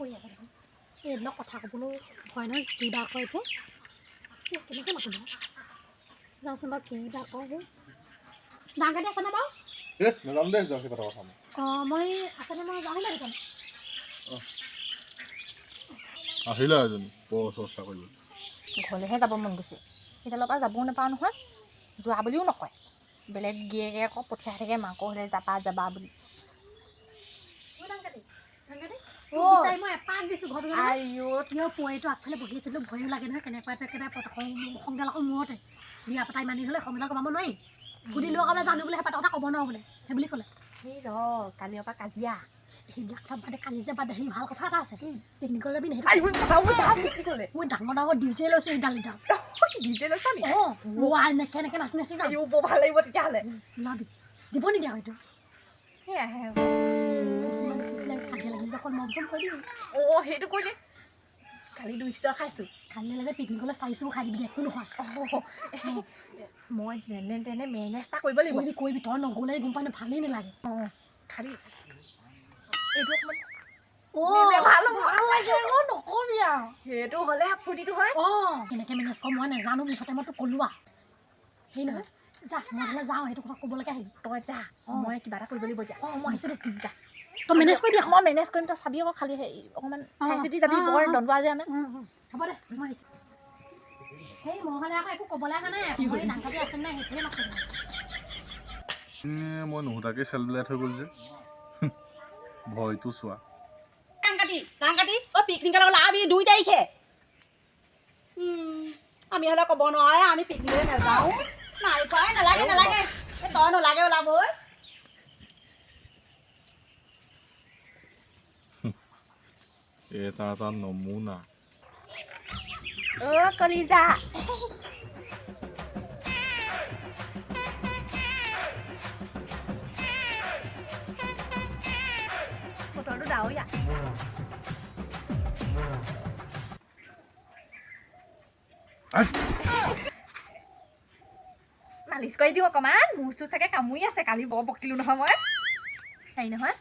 বহি আছে দেখোন এইবিলাক কথা ক'বলৈ ভয় নহয় কিবা কয় যে কেনেকৈ মাতিব যাওঁচোন বাৰু কিবা কয় সেই ডাঙৰকাটি আছেনে বাৰু নাজানো দে যোৱা সেই কথা অঁ মই আছেনে মই যাওঁ দেখোন আহিলে এজনী বৰ চৰ্চা কৰিব ঘৰলৈহে যাব মন গৈছে সেইডালৰ পৰা যাবও নাপাওঁ নহয় যোৱা বুলিও নকয় বেলেগ গিয়েকে আকৌ পঠিয়াই থাকে মাকৰ হ'লে যাবা বুলি মই এপাক দিছোঁ ঘৰটো পোৱালিটো আগফালে বহি আছিলোঁ ভয়ো লাগে নহয় কেনেকুৱা একেবাৰে সংডাল আকৌ মূৰতে বিয়া পতাই মানি হ'লে সংডাল কমাব নোৱাৰি সুধিলেও ক'লে জানো বোলে সেই কথা ক'ব নোৱাৰো বোলে সেই বুলি ক'লে সেই কালিৰ পৰা কাজিয়া সেইবিলাক কথা বাদে কালি যে বাদে সেই ভাল কথা এটা আছে পিকনিকলৈ যাবি নাই মই ডাঙৰ ডিজে লৈছোঁ এইডাল ডিজে লৈছা নি অঁ এনেকৈ নাচি নাচি যাম বৰ ভাল লাগিব তেতিয়াহ'লে ওলাবি দিব নিদিয়া হয়তো সেয়াহে কাজিয়া লাগিলে অকল মৰম চম কৰি দিবি অঁ সেইটো কৰিলে কালি 2 খাইছোঁ কালিলৈ লাগে পিকনিকলৈ চাইছোঁ খাই দিবি একো নহয় মই যেনে তেনে মেনেজ এটা কৰিব লাগিব কৰিবি তই নগ'লে গম পাই ভালেই নালাগে অঁ খালি এইটো নকবি আৰু সেইটো হ'লে ফূৰ্তিটো হয় অঁ কেনেকৈ মেনেজ কৰোঁ মই নাজানো মুঠতে মই তোক ক'লোঁ আৰু সেই নহয় যা মই হ'লে যাওঁ সেইটো কথা ক'বলৈকে আহিবি তই যা মই কিবা এটা কৰিব লাগিব এতিয়া অঁ মই আহিছোঁ দে যা তই মেনেজ কৰিবি মই মেনেজ কৰিম তই চাবি আকৌ খালি অকণমান চাই চিতি যাবি বৰ দণ্ডোৱা যে আমি হ'ব দে মই আহিছোঁ সেই মই হ'লে আকৌ একো ক'বলৈ অহা নাই মই ডাঙৰকাটি আছে নাই সেইটোৱে মাতিম মই নুসুধাকৈ চেল বিলাই থৈ গ'ল যে ভয়টো চোৱা ডাঙৰকাটি অ' পিকনিকলৈ গ'লে আমি 2 তাৰিখে আমি হ'লে ক'ব নোৱাৰে আমি পিকনিকলৈ নাযাওঁ নাই পাই নালাগে তই নালাগে ওলাব এটা এটা নমুনা অ' কলিজা বতৰটো ডাৱৰীয়া মালিচ কৰি দিওঁ অকণমান মূৰ চুৰ চাগে কামুৰি আছে কালি বৰ বকিলোঁ নহয় মই হেৰি নহয়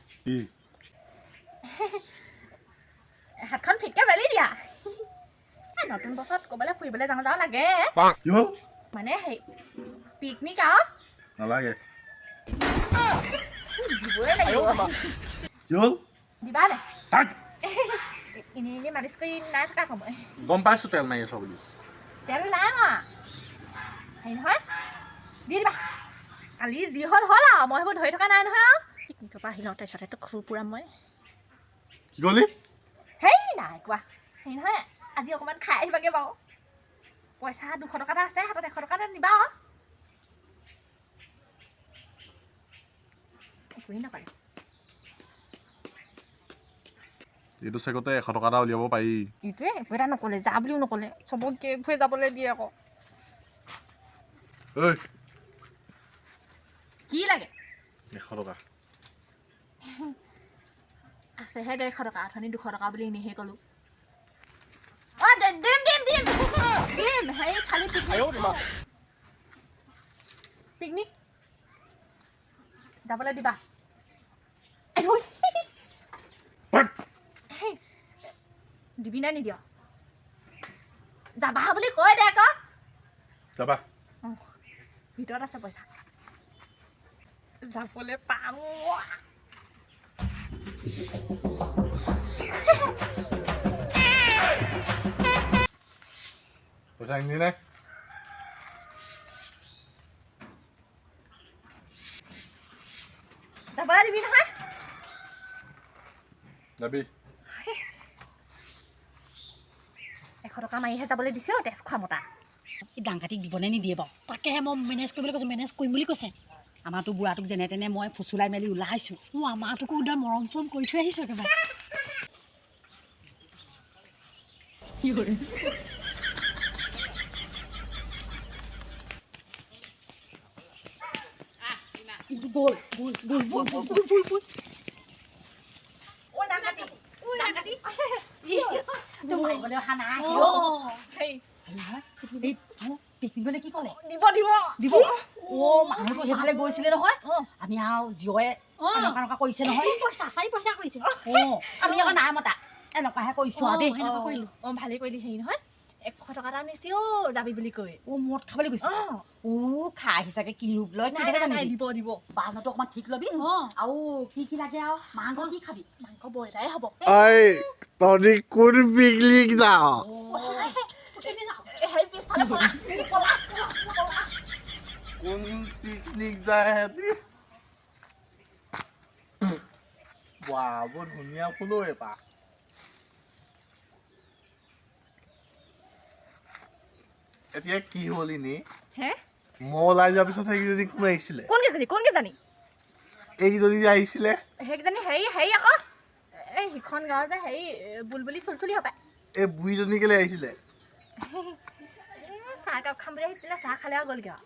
হাতখন ফিটকৈ বেলি দিয়া নতুন বছৰত ক'ৰবালৈ ফুৰিবলৈ যাওঁ লাগে মানে সেই পিকনিক আৰু নালাগে দিবই লাগিব দিবা নে এনেই মালিচ কৰি নাই থকা সময় গম পাইছোঁ তেল মাৰি আছ বুলি তেল নাই হেৰি নহয় দি দিবা কালি যি হ'ল আৰু মই সেইবোৰ ধৰি থকা নাই নহয় আৰু পিকনিকৰ পৰা আহি লওঁ তাৰপিছতে তোক খুব পুৰাম মই কি ক'লি হেই নাই কোৱা হেৰি নহয় আজি অকণমান খাই আহিবাগৈ বাৰু পইচা 200 টকা এটা আছে হাতত 100 টকা এটা নিবা একোৱেই নকৰে এইটো চেগতে 100 টকা এটা উলিয়াব পাৰি এইটোৱে একো এটা নক'লে যা বুলিও নক'লে চবকে ফুৰি যাবলৈ দিয়ে আকৌ ঐ কি লাগে 100 টকা আছেহে 150 টকা অথনি 200 টকা বুলি এনেহে ক'লোঁ অঁ দিম হেৰি খালি পিকনিক যাবলৈ দিবা দিবি নে নিদিয় যাবা বুলি কৈ দে আকৌ যাবা ভিতৰত আছে পইচা যাবলৈ পাম পইচা আনিলি নে যাবলৈ দিবি নহয় যাবি 100 টকা মাৰিহে যাবলৈ দিছে তেজ খোৱা মতা এই ডাঙৰকাটিক দিবনে নিদিয়ে বাৰু তাকেহে মই মেনেজ কৰিবলৈ কৈছোঁ মেনেজ কৰিম বুলি কৈছে আমাৰতো বুঢ়াটোক যেনে তেনে মই ফুচুলাই মেলি ওলাইছোঁ মই আমাৰটোকো উদাৰ মৰম চৰম কৰি থৈ আহিছোঁ একেবাৰে কি হ'ল বল মাৰিবলৈ অহা নাই পিকনিকলৈ কি ক'লে দিব মানুহটো সেইফালে গৈছিলে নহয় আমি আৰু জীয়ে এনেকুৱা কৰিছে নহয় পইচা কৰিছে আমি আকৌ নাই মতা এনেকুৱাহে কৰিছো আৰু দেই সেনেকুৱা কৰিলো ভালেই কৰিলি হেৰি নহয় 100 টকা এটা আনিছি যাবি বুলি কৈ মদ খাবলৈ গৈছে খাই হিচাকে কি ৰূপ লয় দিব দিব বাজনটো অকণমান ঠিক ল'বি আৰু কি লাগে আৰু মাংস কি খাবি মাংস বইলাই হ'ব ঐ তহঁতি কোন পিকনিক যাৱ হেৰি পিছফালে পলা কোন পিকনিক যায় সিহঁতি ৱাহ বৰ ধুনীয়া ফুলো এপা এতিয়া কি হ'ল এনেই হে মই ওলাই যোৱাৰ পিছত সেইকেইজনী কোন আহিছিলে কোন কেইজনী এইকেইজনী যে আহিছিলে সেইকেইজনী হেৰি আকৌ এই সিখন গাঁও যে হেৰি বুলবুলি চুলচুলি হ'ব এই বুঢ়ীজনী কেলে আহিছিলে চাহকাপ খাম বুলি আহিছিলে চাহ খালে আৰু গ'লগৈ আৰু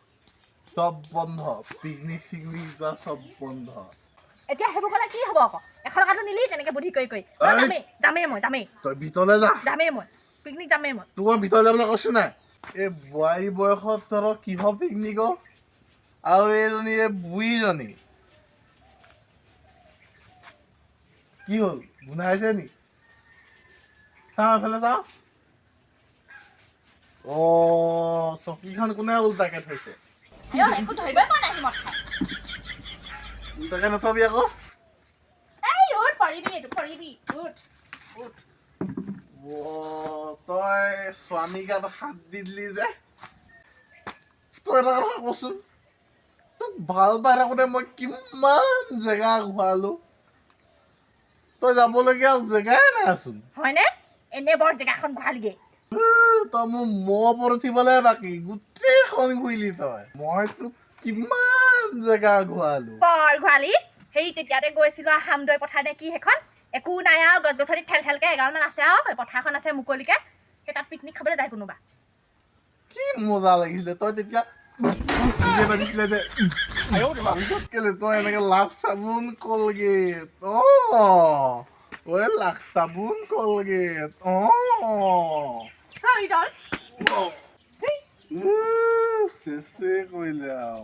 চব বন্ধ পিকনিক চিকনিক যোৱা চব বন্ধ এতিয়া সেইবোৰ ক'লে কি হ'ব আকৌ 100 টকাটো নিলি তেনেকৈ বুদ্ধি কৰি যামেই মই তই ভিতৰলৈ যা যামেই মই পিকনিক যামেই মই তোক মই ভিতৰলৈ যাবলৈ কৈছো নাই এই বোৱাৰী বয়সত তহঁতৰ কিহৰ পিকনিক আৰু এইজনী এই বুঢ়ীজনী কি হ'ল গোন্ধাইছে নি চাওঁ এফালে চাওঁ চকীখন কোনে উল্টাকে থৈছে একো ধৰিবই পৰা নাই মদ খাই উল্টাকে নথবি আকৌ পৰিবি তই স্বামী গাত হাত দি দিলি যে তই এটা কথা কচোন তোক ভাল পাই থাকোঁতে মই কিমান জেগা ঘূৰালো তই যাবলগীয়া জেগাই নাইচোন হয়নে এনে বৰ জেগাখন ঘূৰালিগে তই মোৰ মহ ওপৰত উঠিবলৈ বাকী গোটেইখন ঘূৰিলি তই মই তোক কিমান জেগা ঘূৰালো বৰ ঘূৰালি সেই তেতিয়াতে গৈছিলো হামদৈ পথাৰ নে কি সেইখন একো নাই আৰু গছ গছনিত ঠেলকে এগালমান আছে আৰু পথাৰখন আছে মুকলিকে সেই তাত পিকনিক খাবলৈ যায় কোনোবা কি মজা লাগিছিলে তই তেতিয়া পাতিছিলে যে কেলে তই এনেকে লাভ চাবোন কলগেট লাভ চাবোন কলগেট চেচে কৰিলে আৰু